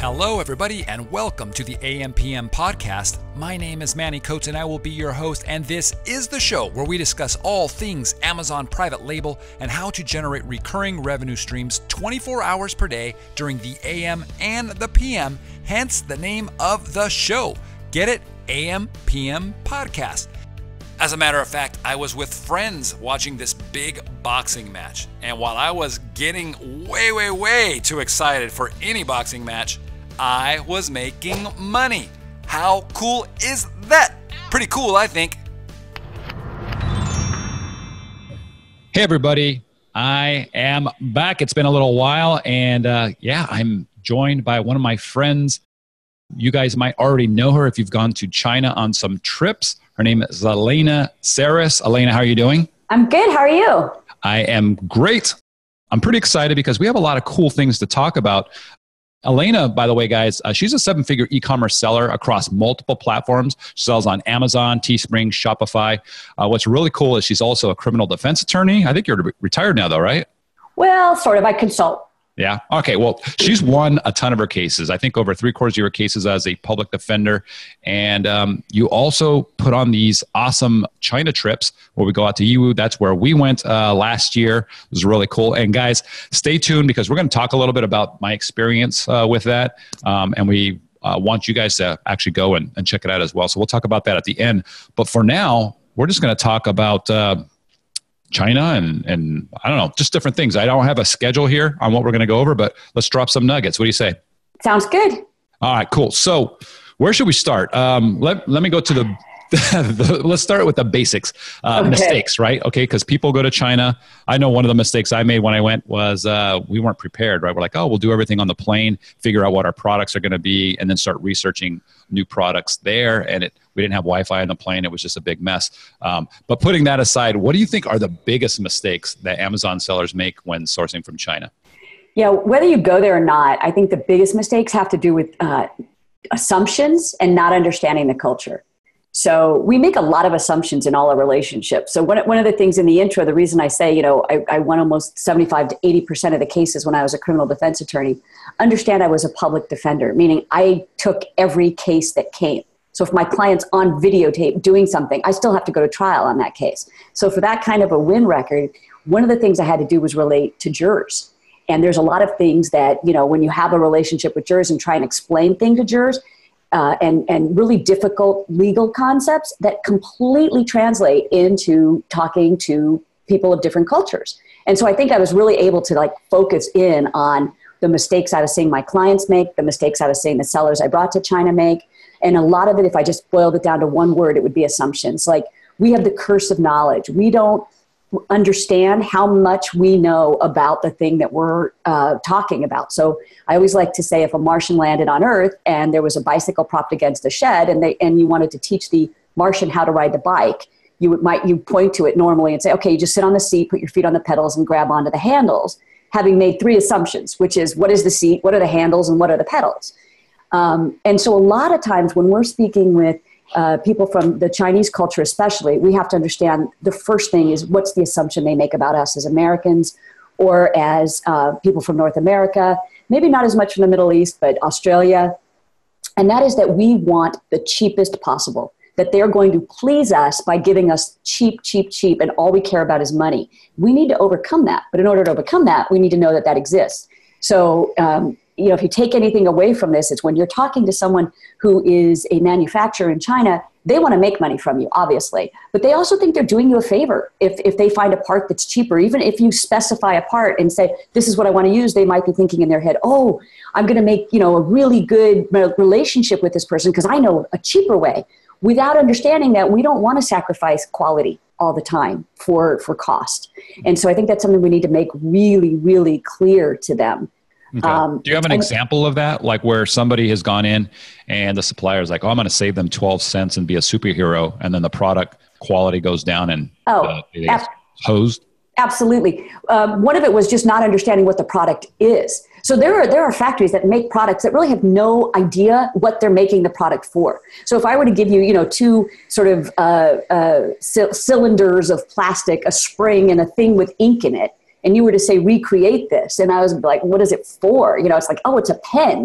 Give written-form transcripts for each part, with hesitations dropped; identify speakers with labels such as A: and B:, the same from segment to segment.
A: Hello, everybody, and welcome to the AMPM Podcast. My name is Manny Coats, and I will be your host, and this is the show where we discuss all things Amazon private label and how to generate recurring revenue streams 24 hours per day during the AM and the PM, hence the name of the show. Get it? AMPM Podcast. As a matter of fact, I was with friends watching this big boxing match, and while I was getting way too excited for any boxing match, I was making money. How cool is that? Pretty cool, I think. Hey, everybody. I am back. It's been a little while, and I'm joined by one of my friends. You guys might already know her if you've gone to China on some trips. Her name is Elena Saris. Elena, how are you doing?
B: I'm good. How are you?
A: I am great. I'm pretty excited because we have a lot of cool things to talk about. Elena, by the way, guys, she's a seven-figure e-commerce seller across multiple platforms. She sells on Amazon, Teespring, Shopify. What's really cool is she's also a criminal defense attorney. I think you're retired now, though, right?
B: Well, sort of. I consult.
A: Yeah. Okay. Well, she's won a ton of her cases. I think over 3/4 of your cases as a public defender. And you also put on these awesome China trips where we go out to Yiwu. That's where we went last year. It was really cool. And guys, stay tuned because we're going to talk a little bit about my experience with that. And we want you guys to actually go and check it out as well. So we'll talk about that at the end. But for now, we're just going to talk about China and I don't know, just different things. I don't have a schedule here on what we're going to go over, but let's drop some nuggets. What do you say?
B: Sounds good.
A: All right, cool. So where should we start? Let me go to the let's start with the basics. Okay. Mistakes, right? Okay, because people go to China. I know one of the mistakes I made when I went was we weren't prepared, right? We're like, oh, we'll do everything on the plane, figure out what our products are going to be, and then start researching new products there. And we didn't have Wi-Fi on the plane. It was just a big mess. But putting that aside, what do you think are the biggest mistakes that Amazon sellers make when sourcing from China?
B: Yeah, whether you go there or not, I think the biggest mistakes have to do with assumptions and not understanding the culture. So we make a lot of assumptions in all our relationships. So one of the things in the intro, the reason I say, I won almost 75 to 80% of the cases when I was a criminal defense attorney, understand I was a public defender, meaning I took every case that came. So if my client's on videotape doing something, I still have to go to trial on that case. So for that kind of a win record, one of the things I had to do was relate to jurors. And there's a lot of things that, when you have a relationship with jurors and try and explain things to jurors, and really difficult legal concepts that completely translate into talking to people of different cultures. And so I think I was really able to focus in on the mistakes I was seeing my clients make, the mistakes I was seeing the sellers I brought to China make. And a lot of it, if I just boiled it down to one word, it would be assumptions. Like we have the curse of knowledge. We don't understand how much we know about the thing that we're talking about. So I always like to say if a Martian landed on Earth and there was a bicycle propped against a shed and you wanted to teach the Martian how to ride the bike, you point to it normally and say, okay, you just sit on the seat, put your feet on the pedals and grab onto the handles, having made three assumptions, which is what is the seat, what are the handles, and what are the pedals? And so a lot of times when we're speaking with people from the Chinese culture especially, we have to understand the first thing is what's the assumption they make about us as Americans or as people from North America, maybe not as much from the Middle East, but Australia. And that is that we want the cheapest possible, that they're going to please us by giving us cheap, and all we care about is money. We need to overcome that. But in order to overcome that, we need to know that that exists. So, if you take anything away from this, it's when you're talking to someone who is a manufacturer in China, they want to make money from you, obviously. But they also think they're doing you a favor if they find a part that's cheaper. Even if you specify a part and say, this is what I want to use, they might be thinking in their head, oh, I'm going to make a really good relationship with this person because I know a cheaper way, without understanding that we don't want to sacrifice quality all the time for cost. And so I think that's something we need to make really, really clear to them.
A: Okay. Do you have an example of that? Like where somebody has gone in and the supplier is like, oh, I'm going to save them 12 cents and be a superhero. And then the product quality goes down and they get hosed?
B: Absolutely. One of it was just not understanding what the product is. So there are factories that make products that really have no idea what they're making the product for. So if I were to give you, two sort of cylinders of plastic, a spring and a thing with ink in it, and you were to say, recreate this. And I was like, what is it for? It's like, oh, it's a pen,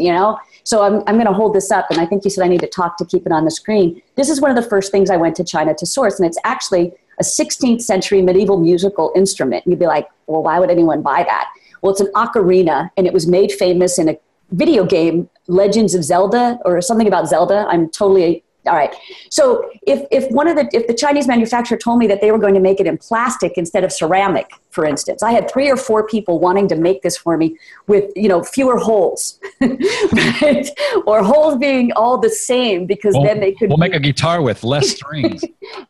B: So I'm going to hold this up. And I think you said I need to talk to keep it on the screen. This is one of the first things I went to China to source. And it's actually a 16th century medieval musical instrument. And you'd be like, well, why would anyone buy that? Well, it's an ocarina, and it was made famous in a video game, Legends of Zelda, or something about Zelda. I'm totally... All right. So if the Chinese manufacturer told me that they were going to make it in plastic instead of ceramic, for instance, I had 3 or 4 people wanting to make this for me with, fewer holes, right? Or holes being all the same, because then they could...
A: We'll make a guitar with less strings.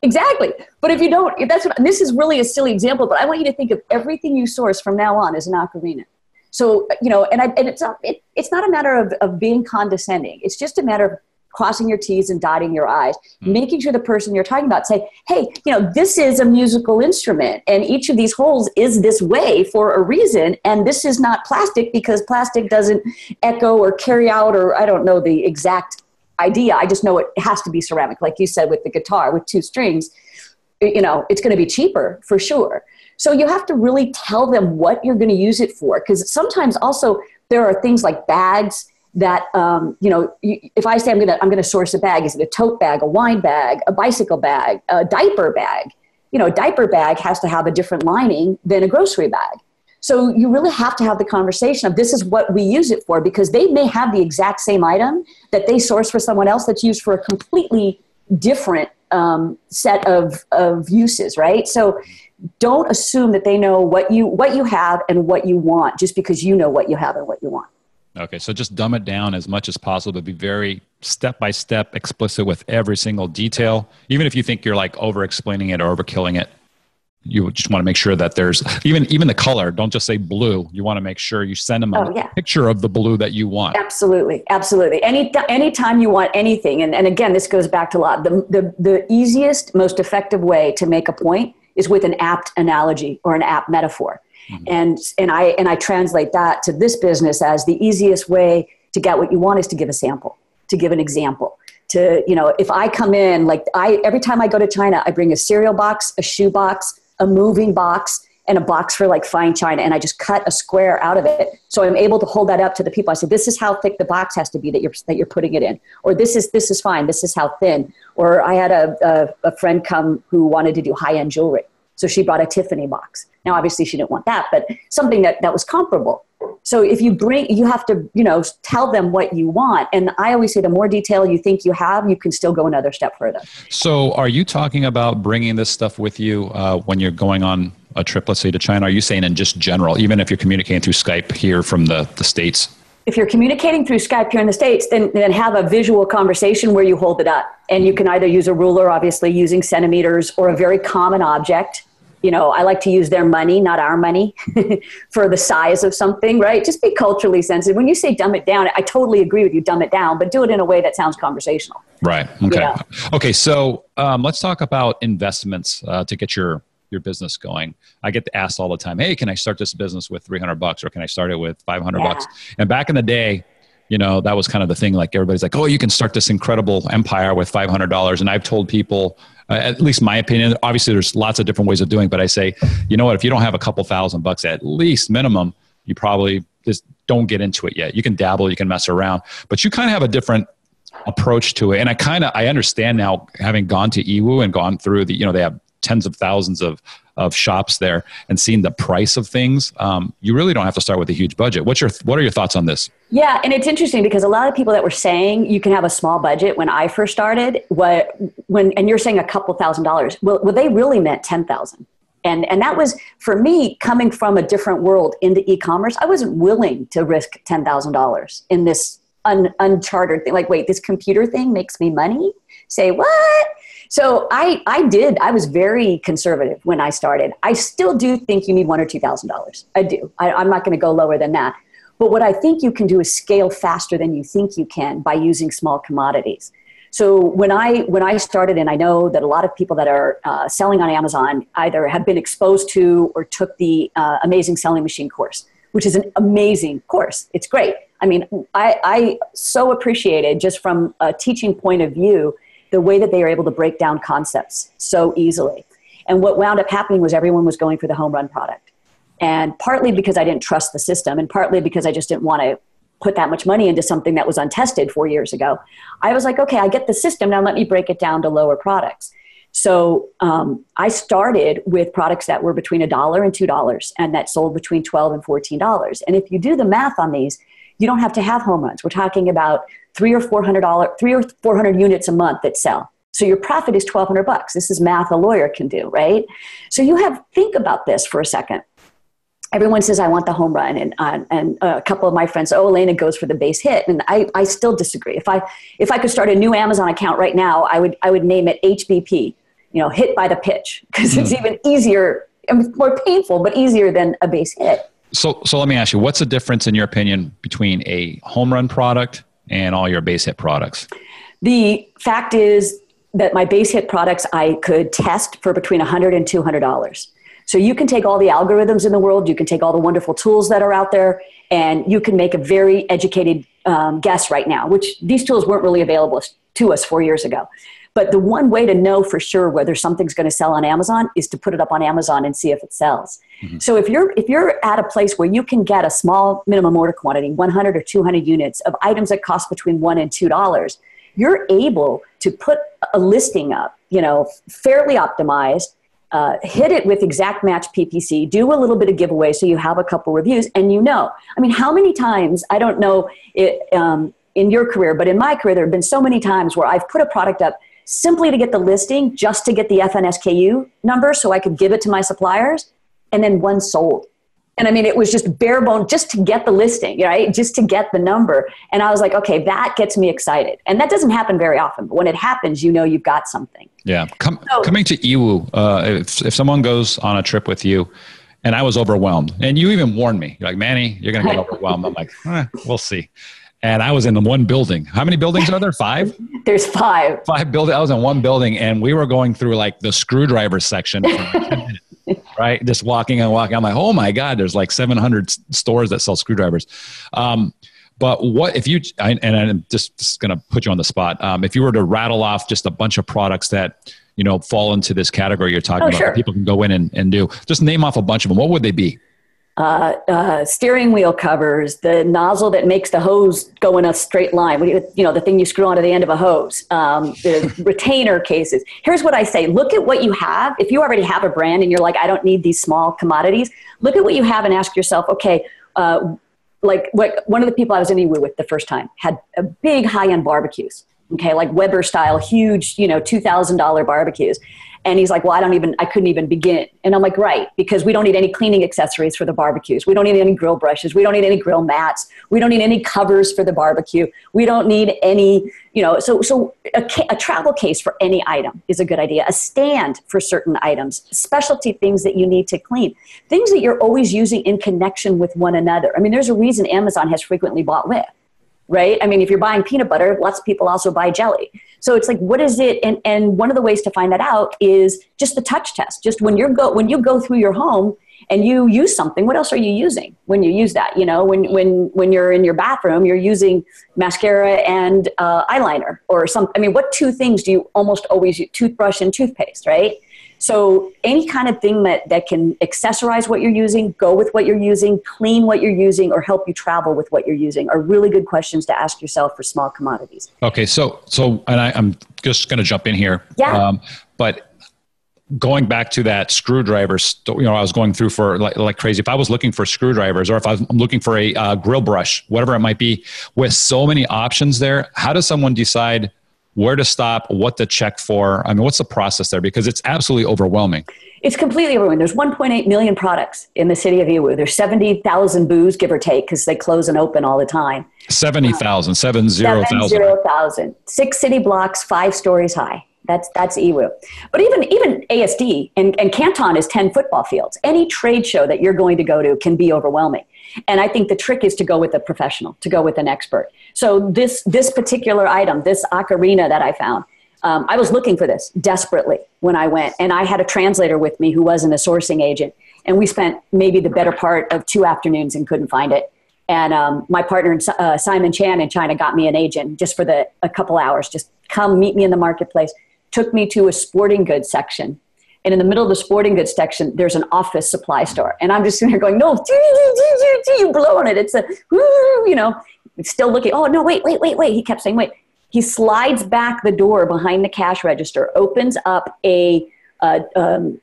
B: Exactly. But if you don't, this is really a silly example, but I want you to think of everything you source from now on as an ocarina. So, and it's not a matter of being condescending. It's just a matter of crossing your T's and dotting your I's, making sure the person you're talking about say, hey, this is a musical instrument, and each of these holes is this way for a reason, and this is not plastic because plastic doesn't echo or carry out, or I don't know the exact idea. I just know it has to be ceramic. Like you said with the guitar with 2 strings, it's going to be cheaper for sure. So you have to really tell them what you're going to use it for, because sometimes also there are things like bags that, if I say I'm going to source a bag, is it a tote bag, a wine bag, a bicycle bag, a diaper bag? A diaper bag has to have a different lining than a grocery bag. So you really have to have the conversation of this is what we use it for, because they may have the exact same item that they source for someone else that's used for a completely different set of uses, right? So don't assume that they know what you have and what you want just because you know what you have and what you want.
A: Okay, so just dumb it down as much as possible, but be very step-by-step explicit with every single detail. Even if you think you're like over-explaining it or over-killing it, you just want to make sure that there's, even the color, don't just say blue. You want to make sure you send them a picture of the blue that you want.
B: Absolutely, absolutely. Anytime you want anything, and again, this goes back to a lot, the easiest, most effective way to make a point is with an apt analogy or an apt metaphor. And I translate that to this business as the easiest way to get what you want is to give a sample, to give an example. If I come in, every time I go to China, I bring a cereal box, a shoe box, a moving box, and a box for fine china, and I just cut a square out of it. So I'm able to hold that up to the people. I say, this is how thick the box has to be that you're putting it in, or this is fine. This is how thin. Or I had a friend come who wanted to do high-end jewelry. So she brought a Tiffany box. Now, obviously, she didn't want that, but something that was comparable. So if you have to, tell them what you want. And I always say the more detail you think you have, you can still go another step further.
A: So are you talking about bringing this stuff with you when you're going on a trip, let's say to China? Are you saying in just general, even if you're communicating through Skype here from the States?
B: If you're communicating through Skype here in the States, then have a visual conversation where you hold it up. And you can either use a ruler, obviously using centimeters, or a very common object. I like to use their money, not our money, for the size of something, right? Just be culturally sensitive. When you say dumb it down, I totally agree with you, dumb it down, but do it in a way that sounds conversational. Right.
A: Okay. Okay. So let's talk about investments to get your business going. I get asked all the time, hey, can I start this business with $300 or can I start it with $500? And back in the day, that was kind of the thing. Like everybody's like, oh, you can start this incredible empire with $500. And I've told people, at least my opinion, obviously there's lots of different ways of doing it, but I say, you know what, if you don't have a couple $1,000 at least minimum, you probably just don't get into it yet. You can dabble, you can mess around, but you kind of have a different approach to it. And I understand now, having gone to Yiwu and gone through they have tens of thousands of shops there and seeing the price of things, you really don't have to start with a huge budget. What are your thoughts on this?
B: Yeah, and it's interesting because a lot of people that were saying you can have a small budget when I first started, and you're saying a couple $1,000s, well, they really meant 10,000. And that was, for me, coming from a different world into e-commerce, I wasn't willing to risk $10,000 in this uncharted thing. Like, wait, this computer thing makes me money? Say, what? So I was very conservative when I started. I still do think you need $1,000 or $2,000. I do. I'm not going to go lower than that. But what I think you can do is scale faster than you think you can by using small commodities. So when I started, and I know that a lot of people that are selling on Amazon either have been exposed to or took the Amazing Selling Machine course, which is an amazing course. It's great. I mean, I so appreciated, just from a teaching point of view, the way that they are able to break down concepts so easily. And what wound up happening was everyone was going for the home run product. And partly because I didn't trust the system, and partly because I just didn't want to put that much money into something that was untested 4 years ago. I was like, okay, I get the system. Now let me break it down to lower products. So I started with products that were between $1 and $2 and that sold between $12 and $14. And if you do the math on these, you don't have to have home runs. We're talking about $300 or 400 units a month that sell. So your profit is $1,200. This is math a lawyer can do, right? So think about this for a second. Everyone says, I want the home run. And a couple of my friends, Elena goes for the base hit. And I still disagree. If I could start a new Amazon account right now, I would name it HBP, hit by the pitch, because it's even easier and more painful, but easier than a base hit.
A: So let me ask you, what's the difference in your opinion between a home run product and all your base hit products?
B: The fact is that my base hit products, I could test for between $100 and $200. So you can take all the algorithms in the world, you can take all the wonderful tools that are out there, and you can make a very educated guess right now, which these tools weren't really available to us 4 years ago. But the one way to know for sure whether something's going to sell on Amazon is to put it up on Amazon and see if it sells. Mm-hmm. So if you're at a place where you can get a small minimum order quantity, 100 or 200 units of items that cost between $1 and $2, you're able to put a listing up, fairly optimized, hit it with exact match PPC, do a little bit of giveaway so you have a couple reviews, and how many times, I don't know it, in your career, but in my career, there have been so many times where I've put a product up simply to get the listing, just to get the FNSKU number so I could give it to my suppliers, and then one sold. And it was just bare bone just to get the listing, right? Just to get the number. And I was like, okay, that gets me excited. And that doesn't happen very often, but when it happens, you've got something.
A: Yeah. Coming to Iwu, if someone goes on a trip with you, and I was overwhelmed, and you even warned me, you're like, Manny, you're going to get overwhelmed. I'm like, we'll see. And I was in one building. How many buildings are there? 5?
B: There's 5.
A: 5 buildings. I was in one building, and we were going through like the screwdriver section for like 10 minutes. Right? Just walking and walking. I'm like, oh my God, there's like 700 stores that sell screwdrivers. But what if and I'm just going to put you on the spot. If you were to rattle off just a bunch of products that, fall into this category you're talking about,
B: sure.
A: that people can go in and do, just name off a bunch of them. What would they be?
B: Steering wheel covers, the nozzle that makes the hose go in a straight line, the thing you screw onto the end of a hose, the retainer cases. Here's what I say. Look at what you have. If you already have a brand and you're like, I don't need these small commodities, look at what you have and ask yourself, okay, one of the people I was in Iwu with the first time had a big high-end barbecues, okay, like Weber style, huge, $2,000 barbecues. And he's like, well, I couldn't even begin. And I'm like, right, because we don't need any cleaning accessories for the barbecues. We don't need any grill brushes. We don't need any grill mats. We don't need any covers for the barbecue. We don't need any, so a travel case for any item is a good idea. A stand for certain items, specialty things that you need to clean, things that you're always using in connection with one another. There's a reason Amazon has frequently bought with. Right? If you're buying peanut butter, lots of people also buy jelly. So it's like, what is it? And one of the ways to find that out is just the touch test. Just when you go through your home and you use something, what else are you using when you use that? When you're in your bathroom, you're using mascara and eyeliner or something. What 2 things do you almost always use? Toothbrush and toothpaste, right? So any kind of thing that can accessorize what you're using, go with what you're using, clean what you're using, or help you travel with what you're using are really good questions to ask yourself for small commodities.
A: Okay. So, and I'm just going to jump in here.
B: Yeah.
A: But going back to that screwdriver, I was going through for like crazy. If I was looking for screwdrivers or if I'm looking for a grill brush, whatever it might be, with so many options there, how does someone decide where to stop, what to check for? What's the process there? Because it's absolutely overwhelming.
B: It's completely overwhelming. There's 1.8 million products in the city of Iwu. There's 70,000 booths, give or take, because they close and open all the time.
A: 70,000, 70,000.
B: 70,000. 6 city blocks, 5 stories high. That's Iwu. But even ASD and Canton is 10 football fields. Any trade show that you're going to go to can be overwhelming. And I think the trick is to go with a professional, to go with an expert. So this particular item, this ocarina that I found, I was looking for this desperately when I went. And I had a translator with me who wasn't a sourcing agent. And we spent maybe the better part of 2 afternoons and couldn't find it. And my partner, Simon Chan in China, got me an agent just for a couple hours. Just come meet me in the marketplace. Took me to a sporting goods section And in the middle of the sporting goods section, there's an office supply store. And I'm just sitting here going, no, you blow on it. It's a, you know, still looking. Oh, no, wait. He kept saying, wait. He slides back the door behind the cash register, opens up a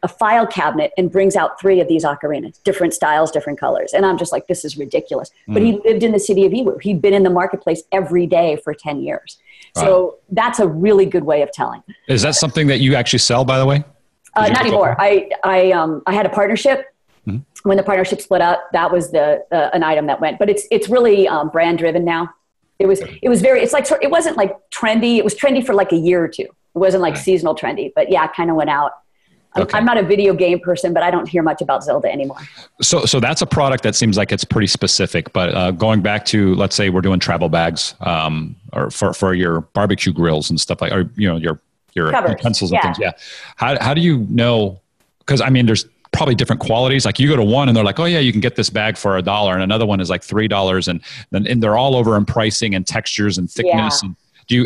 B: file cabinet and brings out 3 of these ocarinas, different styles, different colors. And I'm just like, this is ridiculous. But he lived in the city of Iwu. He'd been in the marketplace every day for 10 years. Wow. So that's a really good way of telling.
A: Is that something that you actually sell, by the way?
B: Not anymore. I had a partnership. Mm-hmm. When the partnership split up, that was an item that went. But it's really brand driven now. It was very. It's like it wasn't like trendy. It was trendy for like a year or two. It wasn't like seasonal trendy. But yeah, it kind of went out. Okay. I'm not a video game person, but I don't hear much about Zelda anymore. So
A: that's a product that seems like it's pretty specific. But going back to, let's say we're doing travel bags, or for your barbecue grills and stuff like, or you know your utensils and things. Yeah. How do you know? Because I mean, there's probably different qualities. Like you go to one and they're like, oh yeah, you can get this bag for $1, and another one is like $3, and they're all over in pricing and textures and thickness. Yeah. And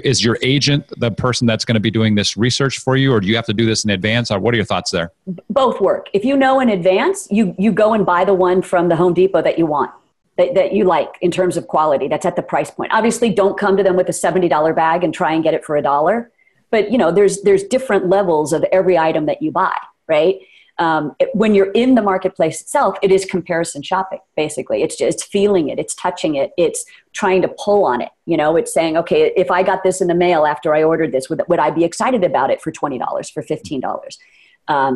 A: is your agent the person that's going to be doing this research for you, or do you have to do this in advance? Or what are your thoughts there?
B: Both work. If you know in advance, you go and buy the one from the Home Depot that you want, that you like in terms of quality. That's at the price point. Obviously, don't come to them with a $70 bag and try and get it for $1. But you know, there's different levels of every item that you buy, right? When you're in the marketplace itself, it is comparison shopping, basically. It's feeling it, it's touching it, it's trying to pull on it. You know, it's saying, okay, if I got this in the mail after I ordered this, would I be excited about it for $20, for $15?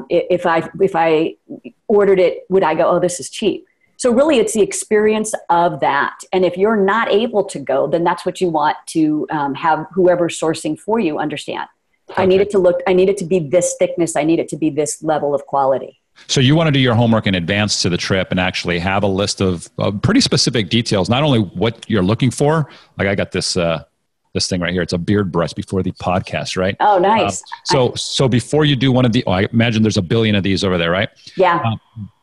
B: If I ordered it, would I go, oh, this is cheap? So really, it's the experience of that. And if you're not able to go, then that's what you want to have whoever's sourcing for you understand. Okay. I need it to be this thickness. I need it to be this level of quality.
A: So you want to do your homework in advance to the trip and actually have a list of pretty specific details, not only what you're looking for. Like I got this thing right here. It's a beard brush before the podcast, right?
B: Oh, nice.
A: So before you do one of the, I imagine there's a billion of these over there, right?
B: Yeah.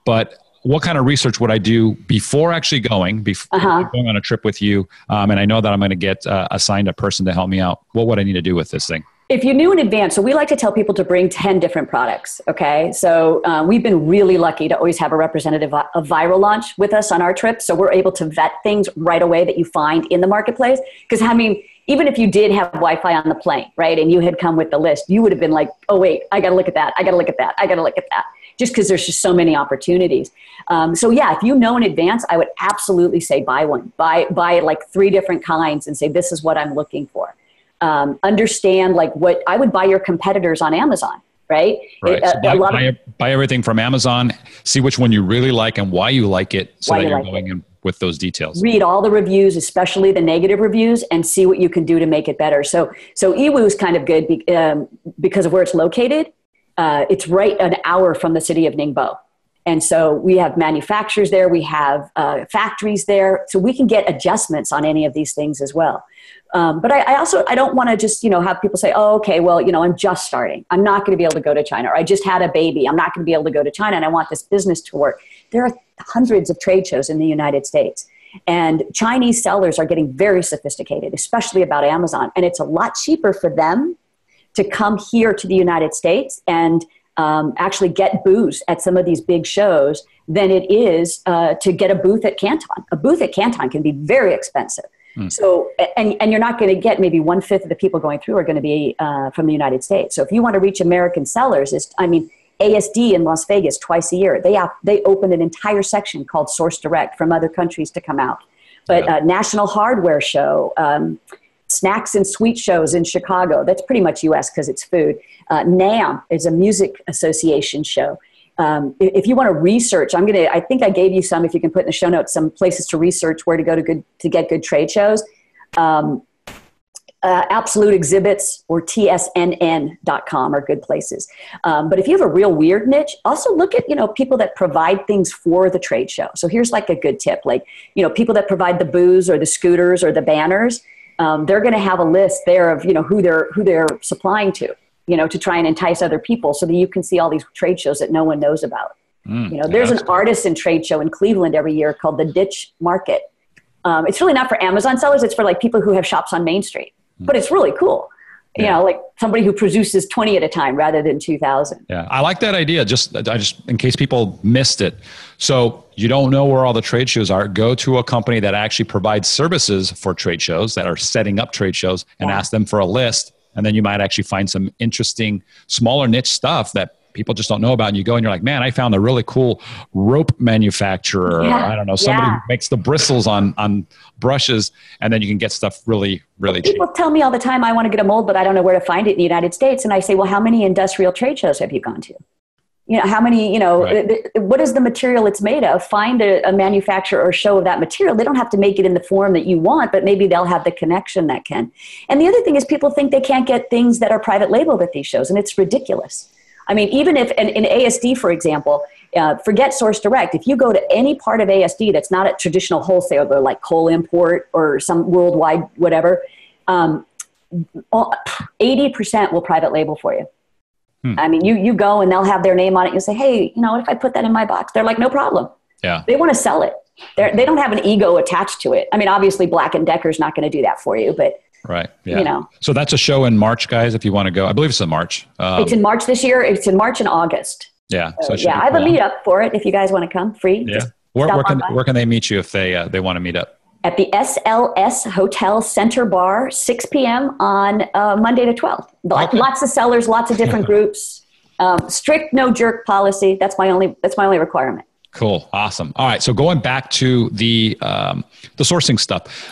A: But what kind of research would I do before actually going on a trip with you? And I know that I'm going to get assigned a person to help me out. What would I need to do with this thing?
B: If you knew in advance, so we like to tell people to bring 10 different products, okay? So we've been really lucky to always have a representative of Viral Launch with us on our trip. So we're able to vet things right away that you find in the marketplace. Because I mean, even if you did have Wi-Fi on the plane, right, and you had come with the list, you would have been like, oh wait, I got to look at that. I got to look at that. I got to look at that. Just because there's just so many opportunities. So yeah, if you know in advance, I would absolutely say buy one. Buy like 3 different kinds and say, this is what I'm looking for. Understand like what I would buy your competitors on Amazon, right?
A: Right. So buy everything from Amazon, see which one you really like and why you like it, so that you're going in with those details.
B: Read all the reviews, especially the negative reviews, and see what you can do to make it better. So Iwu is kind of good because of where it's located. It's right an hour from the city of Ningbo. And so we have manufacturers there, we have factories there, so we can get adjustments on any of these things as well. But I don't want to just, have people say, oh, okay, well, I'm just starting. I'm not going to be able to go to China, or I just had a baby. I'm not going to be able to go to China, and I want this business to work. There are hundreds of trade shows in the United States, and Chinese sellers are getting very sophisticated, especially about Amazon. And it's a lot cheaper for them to come here to the United States and actually get booths at some of these big shows than it is to get a booth at Canton. A booth at Canton can be very expensive. So, and you're not going to get maybe 1/5 of the people going through are going to be from the United States. So if you want to reach American sellers, ASD in Las Vegas twice a year, they open an entire section called Source Direct from other countries to come out. But National Hardware Show, snacks and sweet shows in Chicago, that's pretty much US because it's food. NAMM is a music association show. If you want to research, I think I gave you some, if you can put in the show notes, some places to research where to go to get good trade shows. Absolute Exhibits or tsnn.com are good places. But if you have a real weird niche, also look at, people that provide things for the trade show. So here's like a good tip, like, people that provide the booths or the scooters or the banners, they're going to have a list there of, who they're supplying to try and entice other people so that you can see all these trade shows that no one knows about. There's an artisan trade show in Cleveland every year called the Ditch Market. It's really not for Amazon sellers. It's for like people who have shops on Main Street, but it's really cool. You know, like somebody who produces 20 at a time rather than 2,000.
A: Yeah, I like that idea. Just in case people missed it. So you don't know where all the trade shows are, go to a company that actually provides services for trade shows, that are setting up trade shows, and ask them for a list. And then you might actually find some interesting, smaller niche stuff that people just don't know about. And you go and you're like, man, I found a really cool rope manufacturer.
B: Yeah.
A: I don't know, somebody who makes the bristles on brushes. And then you can get stuff really, really cheap.
B: People tell me all the time, I want to get a mold, but I don't know where to find it in the United States. And I say, well, how many industrial trade shows have you gone to? You know, how many, you know, what is the material it's made of? Find a manufacturer or show of that material. They don't have to make it in the form that you want, but maybe they'll have the connection that can. And the other thing is people think they can't get things that are private labeled at these shows, and it's ridiculous. I mean, even if in ASD, for example, forget Source Direct. If you go to any part of ASD that's not a traditional wholesaler, like Coal Import or some worldwide whatever, 80% will private label for you. I mean, you go and they'll have their name on it. You say, hey, you know, what if I put that in my box? They're like, no problem.
A: Yeah.
B: They want to sell it. They don't have an ego attached to it. I mean, obviously Black & Decker's not going to do that for you, but
A: yeah.
B: You know.
A: So that's a show in March, guys, if you want to go. I believe it's in March.
B: It's in March this year. It's in March and August.
A: Yeah.
B: So I have a meetup for it if you guys want to come, free.
A: Yeah. Where can they meet you if they want to meet up?
B: At the SLS Hotel Center Bar, 6 p.m. on Monday the 12th. Okay. Lots of sellers, lots of different groups. Strict no jerk policy. That's my only requirement.
A: Cool. Awesome. All right. So going back to the sourcing stuff,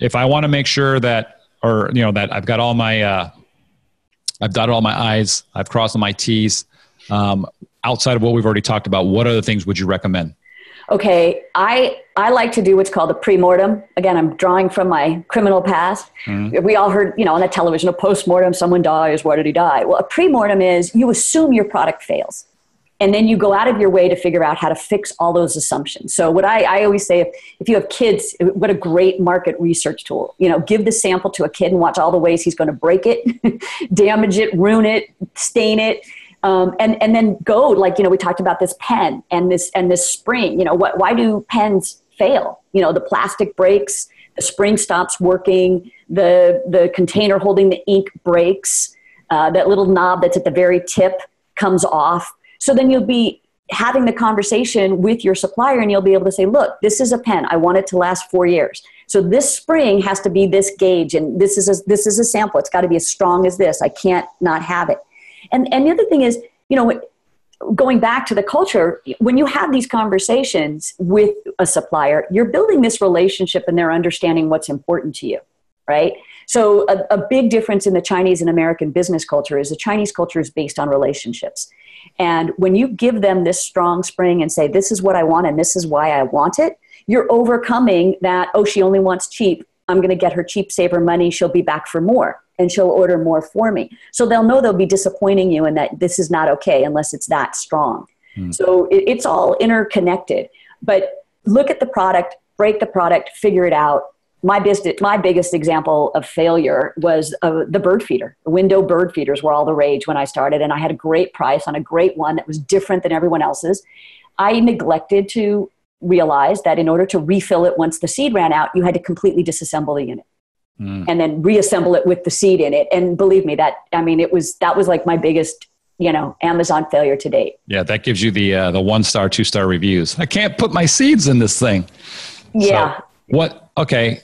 A: if I want to make sure that, or, you know, that I've got all my, I've dotted all my I's, I've crossed all my T's, outside of what we've already talked about, what other things would you recommend?
B: Okay. I like to do what's called a pre-mortem. Again, I'm drawing from my criminal past. Mm-hmm. We all heard, you know, on the television, a post-mortem, someone dies. Why did he die? Well, a pre-mortem is you assume your product fails. And then you go out of your way to figure out how to fix all those assumptions. So what I always say, if you have kids, what a great market research tool. You know, give the sample to a kid and watch all the ways he's going to break it, damage it, ruin it, stain it. And then go, like, you know, we talked about this pen and this spring. You know, why do pens fail? You know, the plastic breaks, the spring stops working, the container holding the ink breaks, that little knob that's at the very tip comes off. So then you'll be having the conversation with your supplier and you'll be able to say, look, this is a pen. I want it to last 4 years. So this spring has to be this gauge and this is a sample. It's got to be as strong as this. I can't not have it. And the other thing is, you know, going back to the culture, when you have these conversations with a supplier, you're building this relationship and they're understanding what's important to you, right? So a big difference in the Chinese and American business culture is the Chinese culture is based on relationships. And when you give them this strong spring and say, this is what I want and this is why I want it, you're overcoming that, oh, she only wants cheap. I'm going to get her cheap, save her money. She'll be back for more and she'll order more for me. So they'll know they'll be disappointing you and that this is not okay unless it's that strong. So it's all interconnected. But look at the product, break the product, figure it out. My biggest example of failure was the bird feeder. The window bird feeders were all the rage when I started, and I had a great price on a great one that was different than everyone else's. I neglected to realize that in order to refill it once the seed ran out, you had to completely disassemble the unit and then reassemble it with the seed in it. And believe me, that was like my biggest, you know, Amazon failure to date. Yeah,
A: that gives you the 1-star, 2-star reviews. I can't put my seeds in this thing.
B: Yeah.
A: So, what? Okay.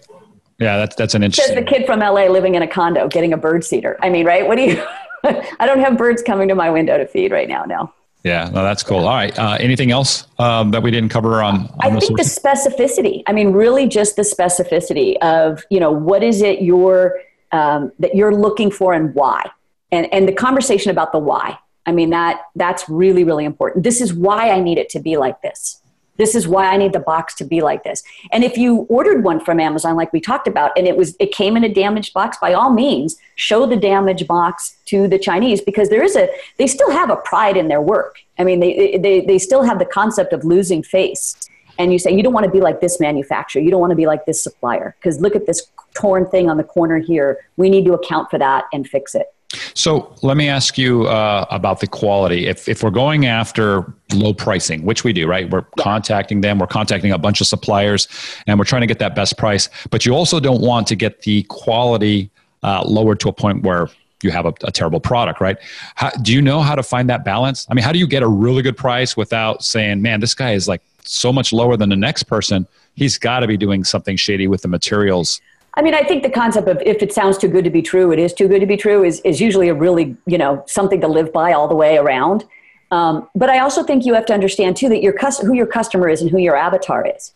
A: Yeah, that's an interesting.
B: Says the kid from LA living in a condo getting a bird seeder. I mean, right? What do you? I don't have birds coming to my window to feed right now. No.
A: Yeah, no, that's cool. All right. Anything else that we didn't cover on
B: I think the specificity. I mean, really, just the specificity of, you know, what is it that you're looking for and why, and the conversation about the why. I mean, that's really, really important. This is why I need it to be like this. This is why I need the box to be like this. And if you ordered one from Amazon, like we talked about, and it came in a damaged box, by all means, show the damaged box to the Chinese, because they still have a pride in their work. I mean, they still have the concept of losing face. And you say, you don't want to be like this manufacturer. You don't want to be like this supplier, because look at this torn thing on the corner here. We need to account for that and fix it.
A: So let me ask you about the quality. If we're going after low pricing, which we do, right? We're contacting them. We're contacting a bunch of suppliers, and we're trying to get that best price. But you also don't want to get the quality lowered to a point where you have a terrible product, right? Do you know how to find that balance? I mean, how do you get a really good price without saying, man, this guy is like so much lower than the next person? He's got to be doing something shady with the materials.
B: I mean, I think the concept of if it sounds too good to be true, it is too good to be true is usually a really, something to live by all the way around. But I also think you have to understand too that who your customer is and who your avatar is.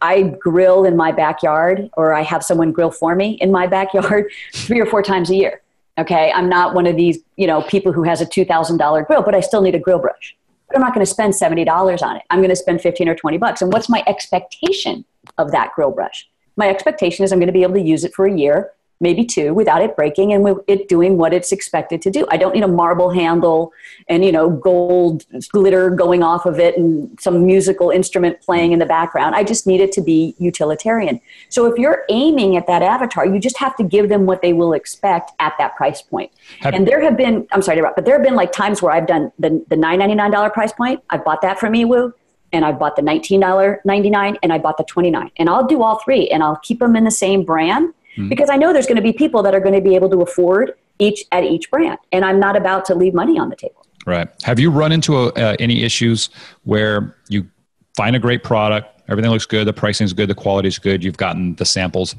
B: I grill in my backyard, or I have someone grill for me in my backyard 3 or 4 times a year. Okay. I'm not one of these, people who has a $2,000 grill, but I still need a grill brush. But I'm not going to spend $70 on it. I'm going to spend 15 or 20 bucks. And what's my expectation of that grill brush? My expectation is I'm going to be able to use it for a year, maybe 2, without it breaking and with it doing what it's expected to do. I don't need a marble handle and, gold glitter going off of it and some musical instrument playing in the background. I just need it to be utilitarian. So if you're aiming at that avatar, you just have to give them what they will expect at that price point. And there have been, I'm sorry to interrupt, but there have been like times where I've done the $9.99 price point. I've bought that from Ewu. And I bought the $19.99 and I bought the $29. And I'll do all 3 and I'll keep them in the same brand because I know there's going to be people that are going to be able to afford each brand. And I'm not about to leave money on the table.
A: Right. Have you run into any issues where you find a great product, everything looks good, the pricing is good, the quality is good, you've gotten the samples,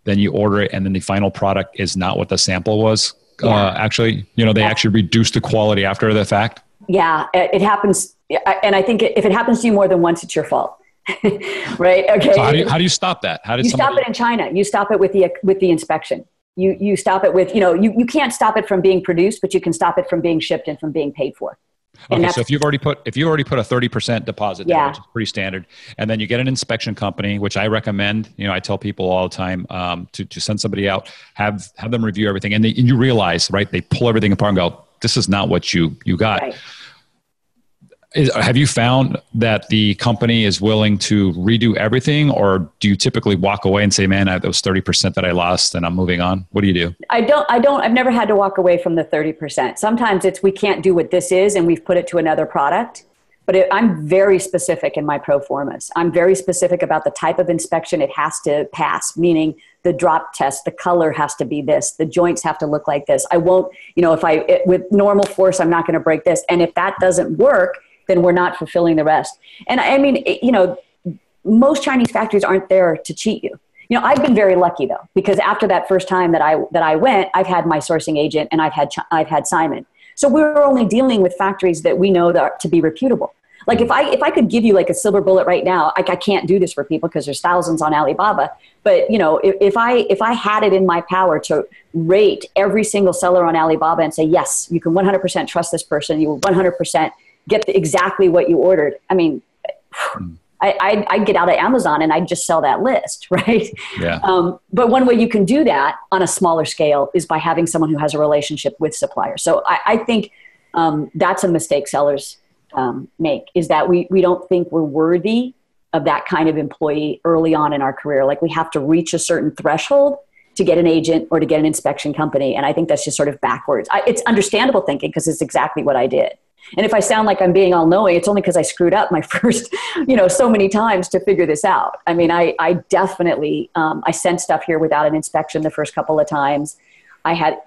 A: then you order it and then the final product is not what the sample was? Yeah. Actually, they actually reduce the quality after the fact? Yeah,
B: it happens. And I think if it happens to you more than once, it's your fault. Right? Okay.
A: So how do you stop that? How did
B: stop it in China? You stop it with the inspection. You stop it with, you can't stop it from being produced, but you can stop it from being shipped and from being paid for.
A: Okay, so if you've already put a 30% deposit down, which is pretty standard, and then you get an inspection company, which I recommend, I tell people all the time to send somebody out, have them review everything, and you realize, right, they pull everything apart and go, this is not what you got. Right. Have you found that the company is willing to redo everything, or do you typically walk away and say, man, that was 30% that I lost and I'm moving on? What do you do?
B: I've never had to walk away from the 30%. Sometimes it's, we can't do what this is and we've put it to another product, but I'm very specific in my pro formas. I'm very specific about the type of inspection it has to pass, meaning the drop test, the color has to be this, the joints have to look like this. I won't, with normal force, I'm not going to break this. And if that doesn't work, then we're not fulfilling the rest. And I mean, most Chinese factories aren't there to cheat you. I've been very lucky though, because after that first time that I went, I've had my sourcing agent and I've had Simon. So we're only dealing with factories that we know that to be reputable. Like if I could give you like a silver bullet right now, I can't do this for people because there's thousands on Alibaba. But if I had it in my power to rate every single seller on Alibaba and say, yes, you can 100% trust this person, you will 100% get exactly what you ordered. I mean, I'd get out of Amazon and I'd just sell that list, right?
A: Yeah.
B: But one way you can do that on a smaller scale is by having someone who has a relationship with suppliers. So I think that's a mistake sellers make, is that we don't think we're worthy of that kind of employee early on in our career. Like we have to reach a certain threshold to get an agent or to get an inspection company. And I think that's just sort of backwards. It's understandable thinking because it's exactly what I did. And if I sound like I'm being all knowing, it's only because I screwed up my first, so many times to figure this out. I mean, I definitely, I sent stuff here without an inspection the first couple of times. I had,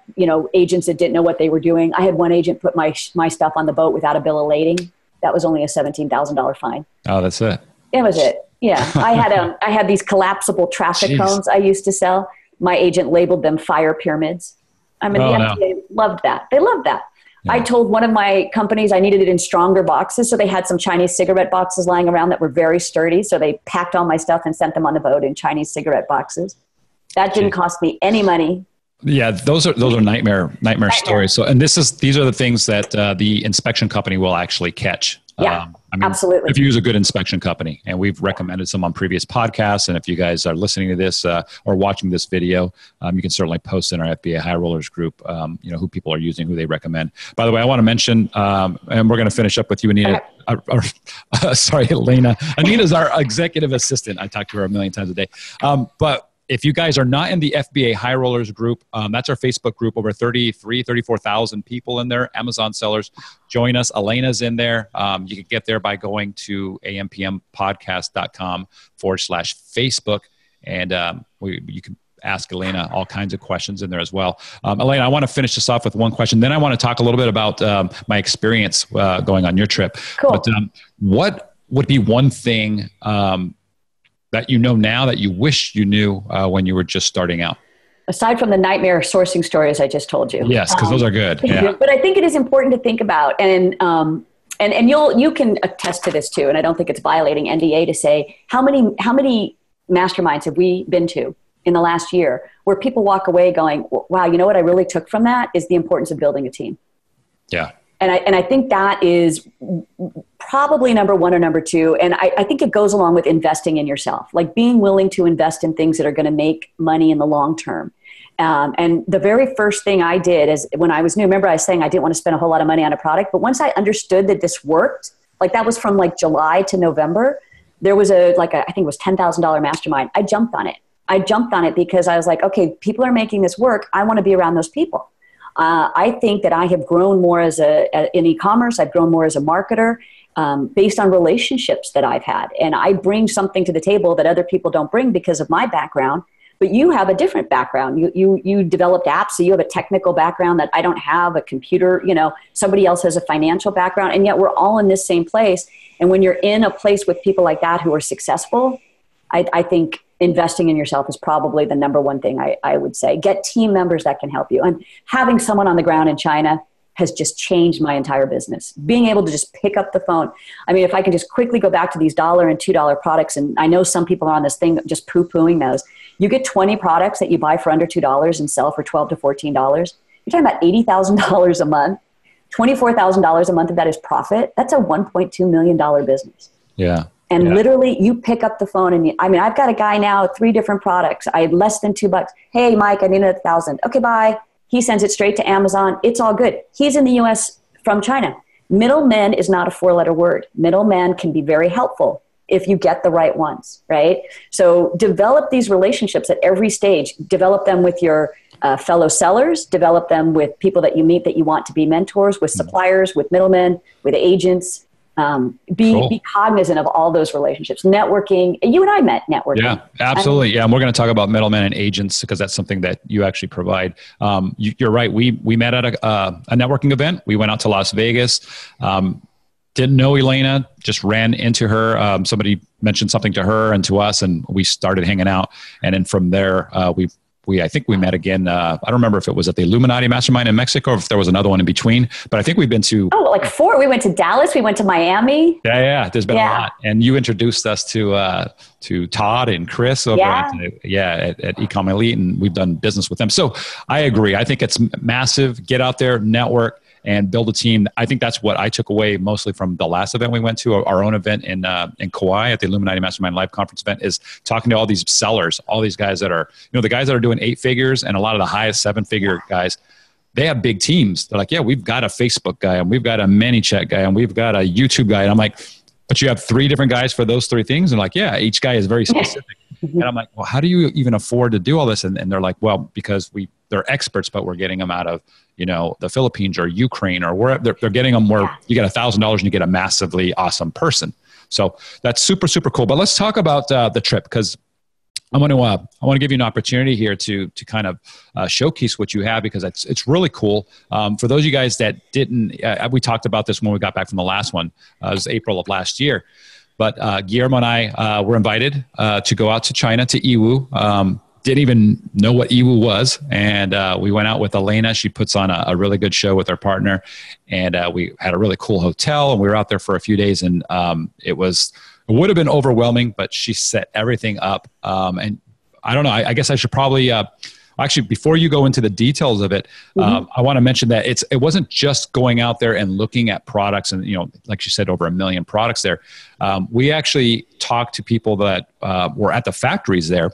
B: agents that didn't know what they were doing. I had one agent put my stuff on the boat without a bill of lading. That was only a $17,000 fine.
A: Oh, that's it.
B: It was it. Yeah. I had these collapsible traffic cones I used to sell. My agent labeled them fire pyramids. I mean, the FDA loved that. They loved that. Yeah. I told one of my companies I needed it in stronger boxes. So they had some Chinese cigarette boxes lying around that were very sturdy. So they packed all my stuff and sent them on the boat in Chinese cigarette boxes. That didn't cost me any money.
A: Yeah, those are nightmare stories. So, and these are the things that the inspection company will actually catch.
B: Yeah, absolutely.
A: If you use a good inspection company, and we've recommended some on previous podcasts, and if you guys are listening to this or watching this video, you can certainly post in our FBA High Rollers group, who people are using, who they recommend. By the way, I want to mention, and we're going to finish up with you, Anita. Sorry, Elena. Anita's our executive assistant. I talk to her a million times a day. But if you guys are not in the FBA High Rollers group, that's our Facebook group, over 34,000 people in there, Amazon sellers. Join us. Elena's in there. You can get there by going to ampmpodcast.com/Facebook. And you can ask Elena all kinds of questions in there as well. Elena, I want to finish this off with one question. Then I want to talk a little bit about my experience going on your trip.
B: Cool.
A: But what would be one thing that you know now that you wish you knew when you were just starting out?
B: Aside from the nightmare sourcing stories I just told you.
A: Yes, because those are good. Yeah.
B: But I think it is important to think about, and you can attest to this too, and I don't think it's violating NDA to say how many masterminds have we been to in the last year where people walk away going, wow, you know what I really took from that is the importance of building a team.
A: Yeah.
B: And I think that is probably number one or number two. And I think it goes along with investing in yourself, like being willing to invest in things that are going to make money in the long term. And the very first thing I did is when I was new, remember I was saying I didn't want to spend a whole lot of money on a product, but once I understood that this worked, like that was from like July to November, there was I think it was $10,000 mastermind. I jumped on it because I was like, okay, people are making this work. I want to be around those people. I think that I have grown more in e-commerce. I've grown more as a marketer based on relationships that I've had. And I bring something to the table that other people don't bring because of my background. But you have a different background. You developed apps, so you have a technical background that I don't have, a computer, somebody else has a financial background, and yet we're all in this same place. And when you're in a place with people like that who are successful, I think investing in yourself is probably the number one thing I would say. Get team members that can help you. And having someone on the ground in China has just changed my entire business. Being able to just pick up the phone. I mean, if I can just quickly go back to these $1 and $2 products, and I know some people are on this thing just poo-pooing those. You get 20 products that you buy for under $2 and sell for $12 to $14. You're talking about $80,000 a month. $24,000 a month of that is profit. That's a $1.2 million business.
A: Yeah.
B: And literally you pick up the phone and I've got a guy now, 3 different products. I had less than $2. Hey, Mike, I need $1,000. Okay, bye. He sends it straight to Amazon. It's all good. He's in the US from China. Middlemen is not a 4-letter word. Middlemen can be very helpful if you get the right ones, right? So develop these relationships at every stage. Develop them with your fellow sellers. Develop them with people that you meet that you want to be mentors, with suppliers, with middlemen, with agents. Be cognizant of all those relationships. Networking. You and I met networking.
A: Yeah, absolutely. And we're going to talk about middlemen and agents because that's something that you actually provide. You're right. We met at a networking event. We went out to Las Vegas. Didn't know Elena, just ran into her. Somebody mentioned something to her and to us, and we started hanging out. And then from there, I think we met again. I don't remember if it was at the Illuminati Mastermind in Mexico or if there was another one in between, but I think we've been to...
B: like 4. We went to Dallas. We went to Miami.
A: Yeah. There's been a lot. And you introduced us to Todd and Chris over at Ecom Elite, and we've done business with them. So I agree. I think it's massive. Get out there, network, and build a team. I think that's what I took away mostly from the last event we went to, our own event in Kauai at the Illuminati Mastermind Live Conference event, is talking to all these sellers, all these guys that are, the guys that are doing 8 figures and a lot of the highest 7-figure guys. They have big teams. They're like, yeah, we've got a Facebook guy and we've got a ManyChat guy and we've got a YouTube guy. And I'm like, but you have 3 different guys for those 3 things? And like, yeah, each guy is very specific. And I'm like, well, how do you even afford to do all this? And they're like, well, because they're experts, but we're getting them out of, the Philippines or Ukraine or wherever. They're getting them where you get $1,000 and you get a massively awesome person. So that's super, super cool. But let's talk about the trip, because I want to give you an opportunity here to kind of showcase what you have, because it's really cool. For those of you guys that didn't, we talked about this when we got back from the last one. It was April of last year. But Guillermo and I were invited to go out to China, to Yiwu. Didn't even know what Yiwu was. And we went out with Elena. She puts on a really good show with her partner. And we had a really cool hotel. And we were out there for a few days. And it would have been overwhelming, but she set everything up. And I don't know, I guess I should probably... Actually, before you go into the details of it, I want to mention that it wasn't just going out there and looking at products and, like you said, over 1 million products there. We actually talked to people that were at the factories there,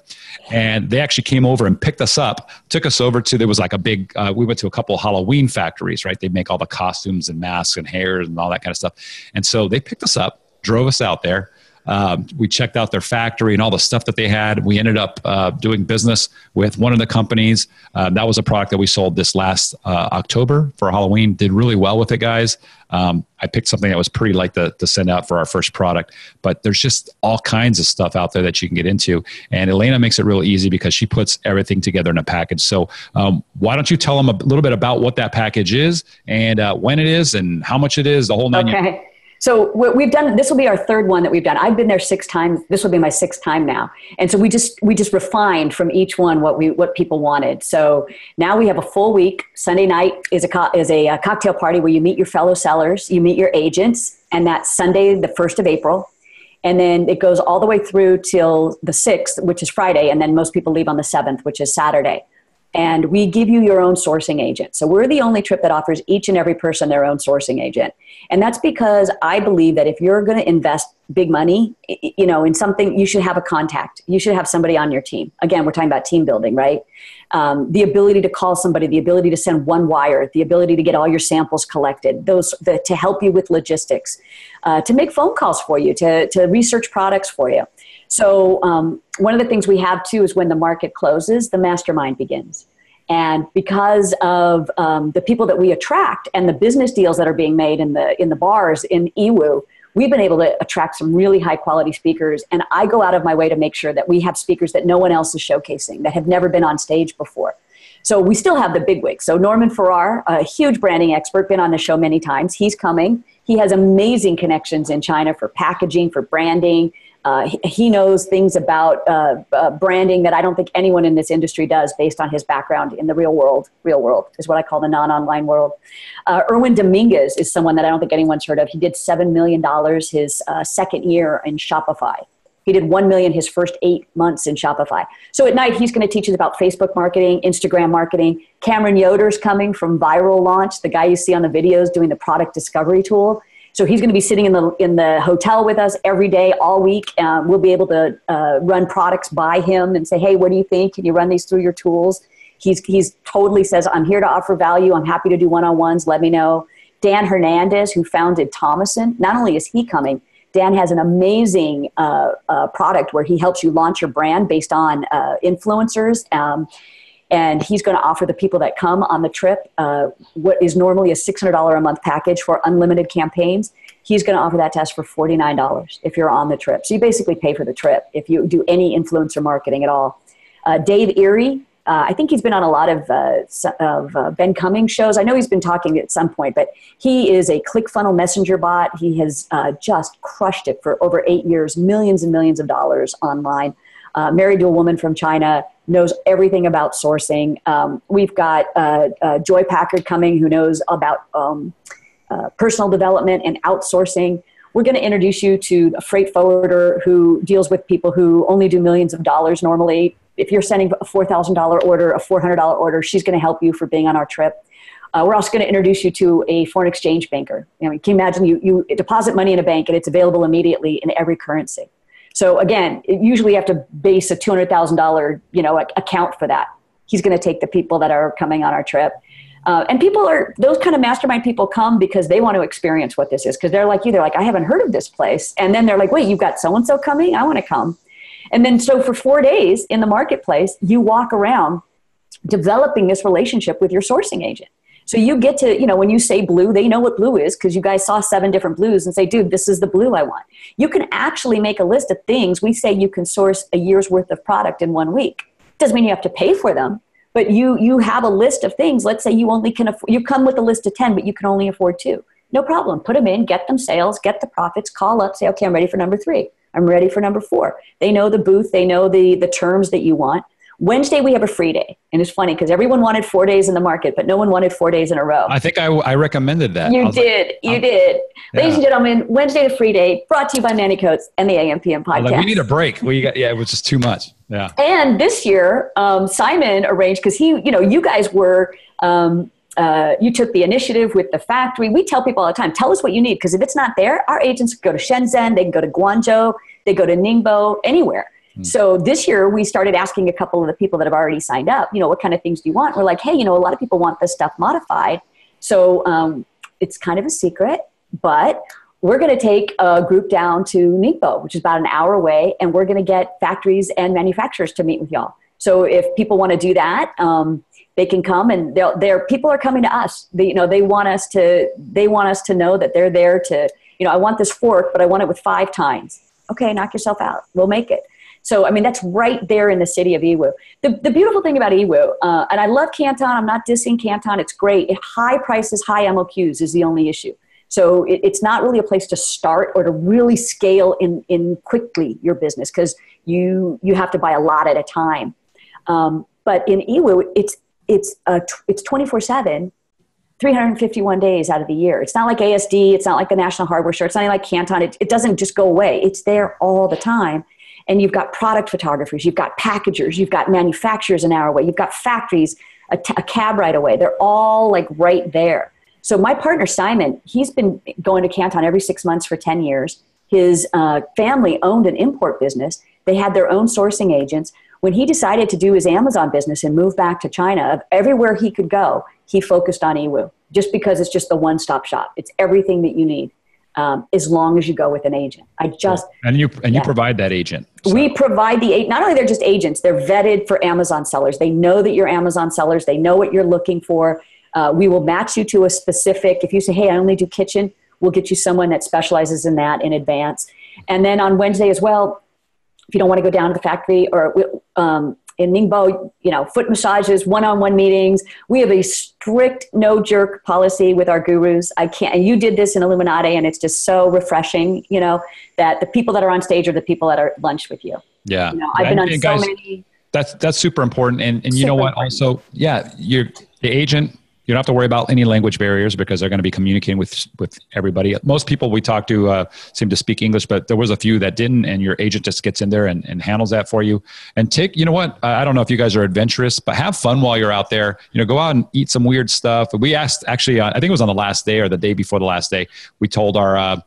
A: and they actually came over and picked us up, took us over to, there was like a big, we went to a couple of Halloween factories, right? They make all the costumes and masks and hairs and all that kind of stuff. And so they picked us up, drove us out there. We checked out their factory and all the stuff that they had. We ended up doing business with one of the companies. That was a product that we sold this last October for Halloween. Did really well with it, guys. I picked something that was pretty light to send out for our first product, but there's just all kinds of stuff out there that you can get into. And Elena makes it real easy because she puts everything together in a package. So why don't you tell them a little bit about what that package is and when it is and how much it is, the whole nine.
B: Okay. So what we've done, this will be our third one that we've done. I've been there 6 times. This will be my 6th time now. And so we just refined from each one what people wanted. So now we have a full week. Sunday night is a cocktail party where you meet your fellow sellers, you meet your agents, and that's Sunday, the 1st of April. And then it goes all the way through till the 6th, which is Friday. And then most people leave on the 7th, which is Saturday. And we give you your own sourcing agent. So we're the only trip that offers each and every person their own sourcing agent. And that's because I believe that if you're going to invest big money, in something, you should have a contact. You should have somebody on your team. Again, we're talking about team building, right? The ability to call somebody, the ability to send one wire, the ability to get all your samples collected, to help you with logistics, to make phone calls for you, to research products for you. So one of the things we have too is when the market closes, the mastermind begins. And because of the people that we attract and the business deals that are being made in the bars in EWU, we've been able to attract some really high quality speakers. And I go out of my way to make sure that we have speakers that no one else is showcasing, that have never been on stage before. So we still have the bigwigs. So Norman Farrar, a huge branding expert, been on the show many times. He's coming. He has amazing connections in China for packaging, for branding. He knows things about branding that I don't think anyone in this industry does based on his background in the real world is what I call the non-online world. Erwin Dominguez is someone that I don't think anyone's heard of. He did $7 million his second year in Shopify. He did $1 million his first 8 months in Shopify. So at night, he's going to teach us about Facebook marketing, Instagram marketing. Cameron Yoder's coming from Viral Launch, the guy you see on the videos doing the product discovery tool. So he's going to be sitting in the hotel with us every day, all week. We'll be able to run products by him and say, hey, what do you think? Can you run these through your tools? He's totally says, I'm here to offer value. I'm happy to do one-on-ones. Let me know. Dan Hernandez, who founded Thomason, not only is he coming, Dan has an amazing product where he helps you launch your brand based on influencers. And he's going to offer the people that come on the trip what is normally a $600 a month package for unlimited campaigns. He's going to offer that to us for $49 if you're on the trip. So you basically pay for the trip if you do any influencer marketing at all. Dave Erie, I think he's been on a lot of Ben Cummings shows. I know he's been talking at some point, but he is a ClickFunnels messenger bot. He has just crushed it for over 8 years, millions and millions of dollars online. Married to a woman from China, knows everything about sourcing. We've got Joy Packard coming, who knows about personal development and outsourcing. We're going to introduce you to a freight forwarder who deals with people who only do millions of dollars normally. If you're sending a $4,000 order, a $400 order, she's going to help you for being on our trip. We're also going to introduce you to a foreign exchange banker. Can you imagine you deposit money in a bank and it's available immediately in every currency. So again, usually you have to base a $200,000, account for that. He's going to take the people that are coming on our trip. And those kind of mastermind people come because they want to experience what this is. Because they're like you, they're like, I haven't heard of this place. And then they're like, wait, you've got so-and-so coming? I want to come. And then so for 4 days in the marketplace, you walk around developing this relationship with your sourcing agent. So you get to, when you say blue, they know what blue is because you guys saw 7 different blues and say, dude, this is the blue I want. You can actually make a list of things. We say you can source a year's worth of product in 1 week. Doesn't mean you have to pay for them, but you have a list of things. Let's say you only can afford, you come with a list of 10, but you can only afford 2. No problem. Put them in, get them sales, get the profits, call up, say, okay, I'm ready for number 3. I'm ready for number 4. They know the booth. They know the terms that you want. Wednesday, we have a free day. And it's funny because everyone wanted 4 days in the market, but no one wanted 4 days in a row.
A: I think I recommended that.
B: You did. Yeah. Ladies and gentlemen, Wednesday, the free day, brought to you by Manny Coats and the AMPM Podcast.
A: We need a break. It was just too much. Yeah.
B: And this year, Simon arranged, because you guys were, you took the initiative with the factory. We tell people all the time, tell us what you need. Because if it's not there, our agents go to Shenzhen, they can go to Guangzhou, they go to Ningbo, anywhere. So this year we started asking a couple of the people that have already signed up, what kind of things do you want? We're like, hey, a lot of people want this stuff modified. So it's kind of a secret, but we're going to take a group down to Ningbo, which is about an hour away, and we're going to get factories and manufacturers to meet with y'all. So if people want to do that, they can come, and people are coming to us. They want us to know that they're there to, I want this fork, but I want it with 5 tines. Okay, knock yourself out. We'll make it. So, I mean, that's right there in the city of Yiwu. The beautiful thing about Yiwu, and I love Canton, I'm not dissing Canton, it's great. High prices, high MOQs is the only issue. So it's not really a place to start or to really scale in quickly your business, because you have to buy a lot at a time. But in Yiwu, it's 24/7, 351 days out of the year. It's not like ASD. It's not like the National Hardware Store. It's not like Canton. It doesn't just go away. It's there all the time. And you've got product photographers, you've got packagers, you've got manufacturers an hour away, you've got factories, a cab ride away. They're all like right there. So my partner, Simon, he's been going to Canton every 6 months for 10 years. His family owned an import business. They had their own sourcing agents. When he decided to do his Amazon business and move back to China, everywhere he could go, he focused on Yiwu, just because it's just the one-stop shop. It's everything that you need. As long as you go with an agent. You provide that agent. So. We provide the agent. Not only they're just agents, they're vetted for Amazon sellers. They know that you're Amazon sellers. They know what you're looking for. We will match you to a specific, if you say, hey, I only do kitchen, we'll get you someone that specializes in that in advance. And then on Wednesday as well, if you don't want to go down to the factory, or in Ningbo, foot massages, one-on-one meetings. We have a strict no-jerk policy with our gurus. And you did this in Illuminati, and it's just so refreshing, that the people that are on stage are the people that are at lunch with you. Yeah. I've been on so many. That's super important. And you know what? Important. Also, you're the agent. You don't have to worry about any language barriers, because they're going to be communicating with everybody. Most people we talk to seem to speak English, but there was a few that didn't, and your agent just gets in there and handles that for you. And you know what? I don't know if you guys are adventurous, but have fun while you're out there. Go out and eat some weird stuff. We asked, actually, I think it was on the last day or the day before the last day, we told our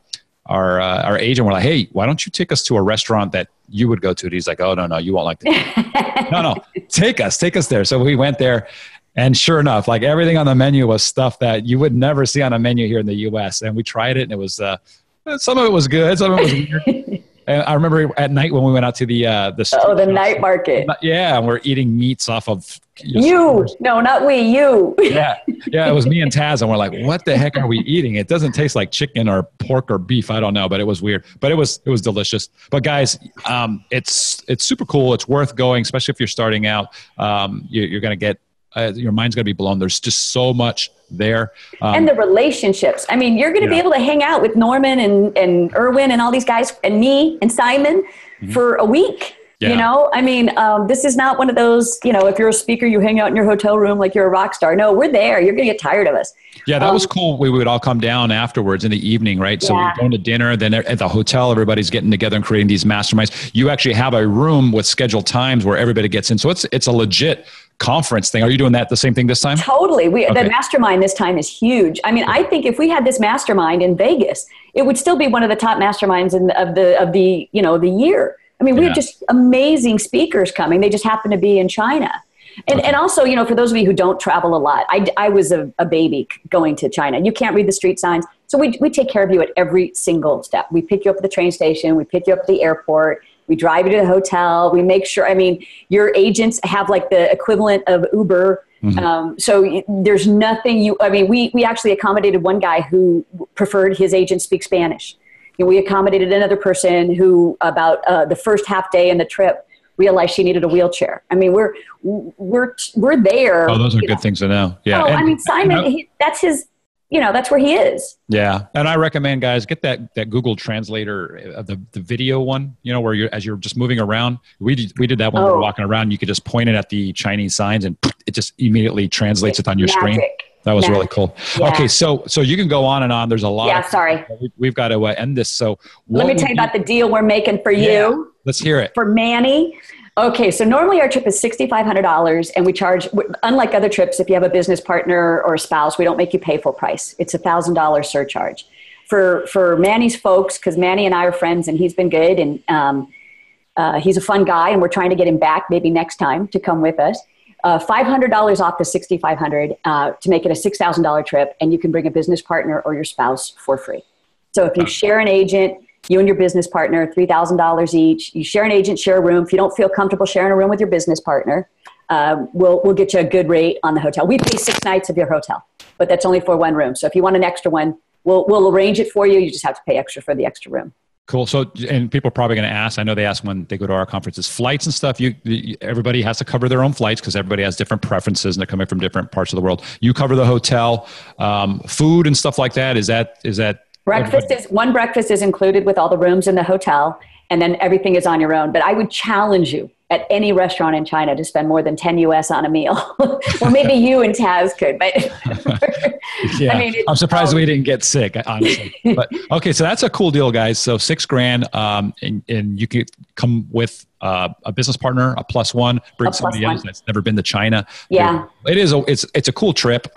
B: agent, we're like, hey, why don't you take us to a restaurant that you would go to? And he's like, oh, no, you won't like that. No, take us there. So we went there. And sure enough, like everything on the menu was stuff that you would never see on a menu here in the U.S. And we tried it, and it was some of it was good, some of it was weird. And I remember at night when we went out to the night market. Yeah, and we're eating meats off of you. No, not we. You. Yeah. It was me and Taz, and we're like, "What the heck are we eating? It doesn't taste like chicken or pork or beef. I don't know, but it was weird. But it was delicious. But guys, it's super cool. It's worth going, especially if you're starting out. You're gonna get. Your mind's going to be blown. There's just so much there. And the relationships. I mean, you're going to be able to hang out with Norman and Erwin and all these guys and me and Simon for a week. Yeah. I mean, this is not one of those, if you're a speaker, you hang out in your hotel room like you're a rock star. No, we're there. You're going to get tired of us. Yeah, that was cool. We would all come down afterwards in the evening, right? So we're going to dinner. Then at the hotel, everybody's getting together and creating these masterminds. You actually have a room with scheduled times where everybody gets in. So it's a legit conference thing. Are you doing the same thing this time? Totally. The mastermind this time is huge. I mean, I think if we had this mastermind in Vegas, it would still be one of the top masterminds of the year. I mean, we have just amazing speakers coming. They just happen to be in China. And also, for those of you who don't travel a lot, I was a baby going to China. You can't read the street signs. So we take care of you at every single step. We pick you up at the train station. We pick you up at the airport. We drive you to the hotel. We make sure, your agents have like the equivalent of Uber. Mm-hmm. So there's nothing we actually accommodated one guy who preferred his agent speak Spanish. We accommodated another person who about the first half day in the trip realized she needed a wheelchair. I mean, we're there. Oh, those are good things to know. Yeah. Oh, Simon, that's his, that's where he is. Yeah. And I recommend guys get that Google Translator of the video one, where as you're just moving around. We did that when we were walking around. You could just point it at the Chinese signs and it just immediately translates it on your screen. That was really cool. Yeah. Okay. So you can go on and on. There's a lot. Yeah. Sorry. We've got to end this. So let me tell you about the deal we're making for you. Let's hear it. For Manny. Okay. So normally our trip is $6,500 and we charge, unlike other trips, if you have a business partner or a spouse, we don't make you pay full price. It's $1,000 surcharge. For Manny's folks, because Manny and I are friends and he's been good and he's a fun guy and we're trying to get him back maybe next time to come with us. $500 off the $6,500 to make it a $6,000 trip, and you can bring a business partner or your spouse for free. So if you share an agent, you and your business partner, $3,000 each, you share an agent, share a room. If you don't feel comfortable sharing a room with your business partner, we'll get you a good rate on the hotel. We pay 6 nights of your hotel, but that's only for 1 room. So if you want an extra one, we'll arrange it for you. You just have to pay extra for the extra room.
A: Cool. So, and people are probably going to ask, I know they ask when they go to our conferences, flights and stuff, everybody has to cover their own flights because everybody has different preferences and they're coming from different parts of the world. You cover the hotel, food and stuff like that. Is that one breakfast is included with all the rooms in the hotel, and then everything is on your own. But I would challenge you at any restaurant in China to spend more than 10 US on a meal. Well, maybe you and Taz could, but yeah, I mean, I'm surprised we didn't get sick, honestly. But okay, so that's a cool deal, guys. So $6,000, and you could come with a business partner, a +1, bring somebody else that's never been to China.
B: Yeah,
A: it's a cool trip.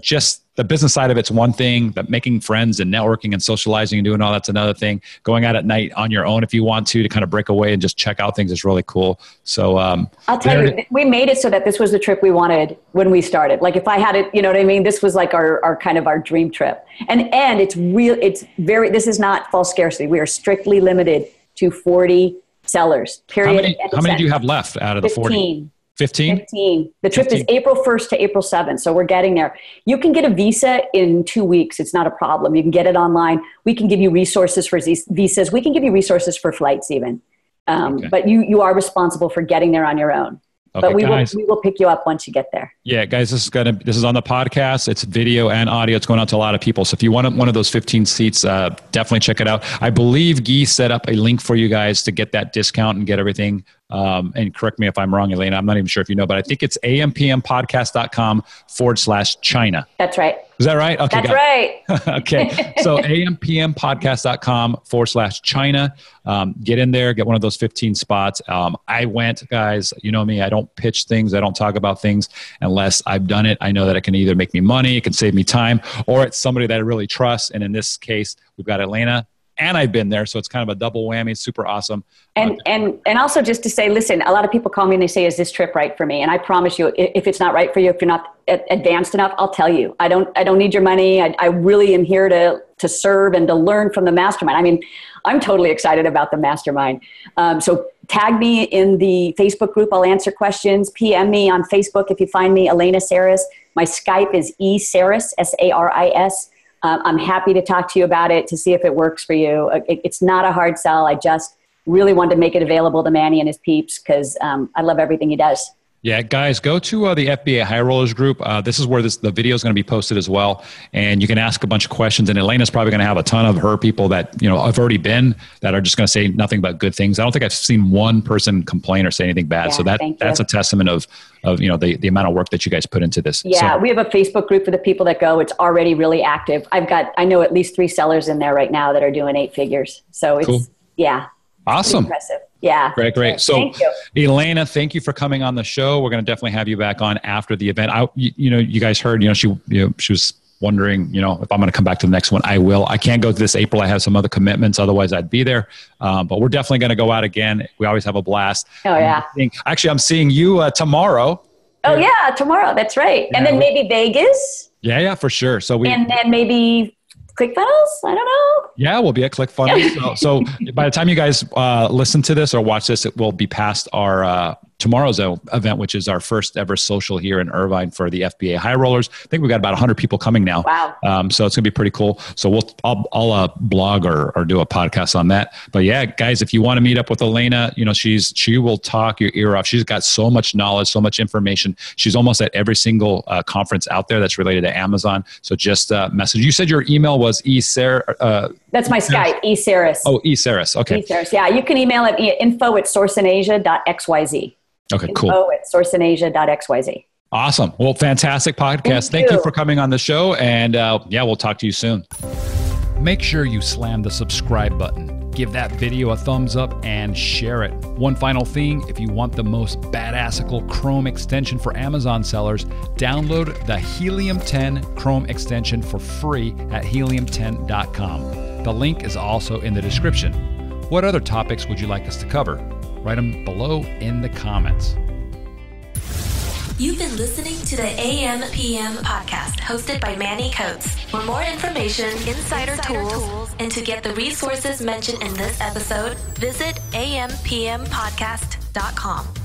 A: Just the business side of it's one thing, but making friends and networking and socializing and doing all that's another thing. Going out at night on your own if you want to kind of break away and just check out things is really cool. So
B: I'll tell you, we made it so that this was the trip we wanted when we started. Like if I had it, you know what I mean? This was like our kind of our dream trip. And this is not false scarcity. We are strictly limited to 40 sellers, period.
A: How many do you have left out of the 40? 15? 15.
B: The trip is April 1st to April 7th. So we're getting there. You can get a visa in 2 weeks. It's not a problem. You can get it online. We can give you resources for visas. We can give you resources for flights even. But you are responsible for getting there on your own. Okay, but we will pick you up once you get there. Yeah,
A: guys, this is on the podcast. It's video and audio. It's going out to a lot of people. So if you want one of those 15 seats, definitely check it out. I believe Guy set up a link for you guys to get that discount and get everything. And correct me if I'm wrong, Elena. I'm not even sure if you know, but I think it's ampmpodcast.com/China.
B: That's right.
A: Is that right? Okay,
B: that's right.
A: Okay. So ampmpodcast.com/China. Get in there, get one of those 15 spots. I went, guys, you know me, I don't pitch things. I don't talk about things unless I've done it. I know that it can either make me money, it can save me time, or it's somebody that I really trust. And in this case, we've got Elena. And I've been there, so it's kind of a double whammy. Super awesome.
B: And also just to say, listen, a lot of people call me and they say, "Is this trip right for me?" And I promise you, if it's not right for you, if you're not advanced enough, I'll tell you. I don't need your money. I really am here to serve and to learn from the mastermind. I mean, I'm totally excited about the mastermind. So tag me in the Facebook group. I'll answer questions. PM me on Facebook if you find me, Elena Saris. My Skype is eSaris, SARIS. I'm happy to talk to you about it to see if it works for you. It's not a hard sell. I just really wanted to make it available to Manny and his peeps because I love everything he does. Yeah, guys, go to the FBA High Rollers group. This is where the video is going to be posted as well. And you can ask a bunch of questions. And Elena's probably going to have a ton of her people that, have already been that are just going to say nothing but good things. I don't think I've seen one person complain or say anything bad. Yeah, so that's a testament of the amount of work that you guys put into this. Yeah, we have a Facebook group for the people that go. It's already really active. I know at least 3 sellers in there right now that are doing 8 figures. So it's, cool. Yeah. Awesome. Impressive. Yeah. Great. So thank you. Elena, thank you for coming on the show. We're going to definitely have you back on after the event. You guys heard, she was wondering, if I'm going to come back to the next one. I will. I can't go to this April. I have some other commitments. Otherwise I'd be there. But we're definitely going to go out again. We always have a blast. Oh yeah. Actually, I'm seeing you tomorrow. Oh yeah. Tomorrow. That's right. Yeah, and then maybe Vegas. Yeah, for sure. And then maybe ClickFunnels? I don't know. Yeah, we'll be at ClickFunnels. so by the time you guys listen to this or watch this, it will be past our tomorrow's event, which is our first ever social here in Irvine for the FBA High Rollers. I think we've got about 100 people coming now. Wow. So it's going to be pretty cool. So I'll blog or do a podcast on that. But yeah, guys, if you want to meet up with Elena, she will talk your ear off. She's got so much knowledge, so much information. She's almost at every single conference out there that's related to Amazon. So just message. You said your email was that's my Skype, eSaris. Oh, eSaris. Okay. eSaris. Yeah. You can email it info@sourceinasia.xyz. Okay, cool. info@sourceinasia.xyz. Awesome. Well, fantastic podcast. Thank you for coming on the show. And we'll talk to you soon. Make sure you slam the subscribe button. Give that video a thumbs up and share it. One final thing, if you want the most badassical Chrome extension for Amazon sellers, download the Helium 10 Chrome extension for free at helium10.com. The link is also in the description. What other topics would you like us to cover? Write them below in the comments.
C: You've been listening to the AMPM Podcast, hosted by Manny Coats. For more information, insider tools, and to get the resources mentioned in this episode, visit ampmpodcast.com.